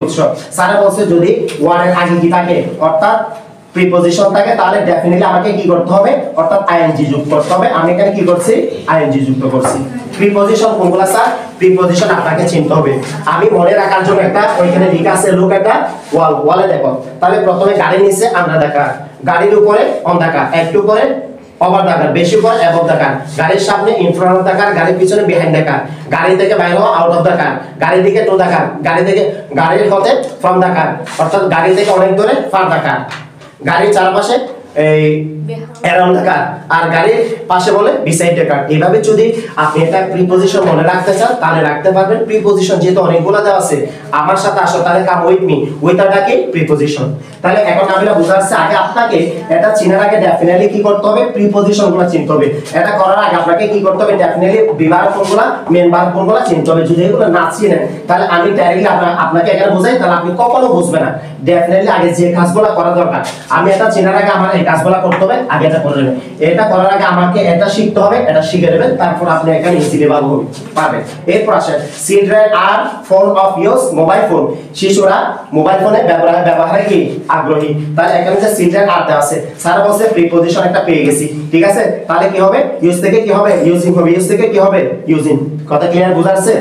Sir বলছে যদি ওয়ার্ডের আগে কি থাকে অর্থাৎ প্রিপজিশন থাকে তাহলে ডেফিনেটলি আমাকে কি করতে হবে অর্থাৎ আইএনজি যুক্ত করতে হবে। আমি এখানে কি করছি আইএনজি যুক্ত করছি। প্রিপজিশন কোনগুলো স্যার? প্রিপজিশন আপনাকে চিনতে হবে। আমি মনে রাখার জন্য একটা ওইখানে লেখা আছে লুক একটা ওয়ালে দেখো। তাহলে প্রথমে গাড়ির নিচে আন্ডারদাকার, গাড়ির উপরে অন্ধাকার, একটু উপরে ওভার দ্য কার, বেশি উপর অ্যাবভ দ্য কার, গাড়ির সামনে in front of the car, গাড়ির পিছনে বিহাইন্ড দ্য কার, গাড়ি থেকে বাইরে হওয়া আউট অফ দ্য কার, গাড়ি থেকে টু দ্য কার, গাড়ি থেকে গাড়ির হতে ফ্রম দ্য কার অর্থাৎ গাড়ি থেকে অনেক দূরে ফার দ্য কার, গাড়ির চারপাশে এই অ্যারাউন্ড দ্য কার, আর গাড়ির পাশে বলে বিসাইড দ্য কার। এইভাবে যদি আপনি এটা প্রিপজিশন মনে রাখতে চান তাহলে রাখতে পারবেন। প্রিপজিশন যেহেতু অনেকগুলো দেওয়া আছে আমার সাথে আসো তাহলে কাম উইথ মি, উইথটা কি প্রিপজিশন। তাহলে এখন আমি বুঝাচ্ছি আগে আপনাকে এটা চিনার আগে ডেফিনেটলি কি করতে হবে প্রিপজিশনগুলো চিনতে হবে। এটা করার আগে আপনাকে কি করতে হবে ডেফিনেটলি বিভাগ কোনগুলো মেন ভার্ব কোনগুলো চিনতে হবে। যদি এগুলো না চিনেন তাহলে আমি ডাইরেক্টলি আপনাকে এখানে বোঝাই তাহলে আপনি কখনো বুঝবেন না। ডেফিনেটলি আগে যে কাজগুলো করা দরকার আমি এটা চিনার আগে আমার এই কাজগুলো করতে হবে, আগে এটা করে নেবেন। এটা করার আগে আমাকে এটা শিখতে হবে, এটা শিখে নেবেন, তারপর আপনি এখানে ইজিলি পারবেন। এরপর আসেন চিলড্রেন আর phone of use mobile phone, শিশুরা মোবাইল ফোনে ব্যবহারে কি আগ্রহী। তাহলে এখানে যে চিলড্রেন আর দেওয়া আছে স্যার বলছে প্রিপজিশন একটা পেয়ে গেছি, ঠিক আছে। তাহলে কি হবে ইউজ থেকে কি হবে ইউজিং হবে, ইউজ থেকে কি হবে ইউজিং। কথা ক্লিয়ার বুঝা যাচ্ছে?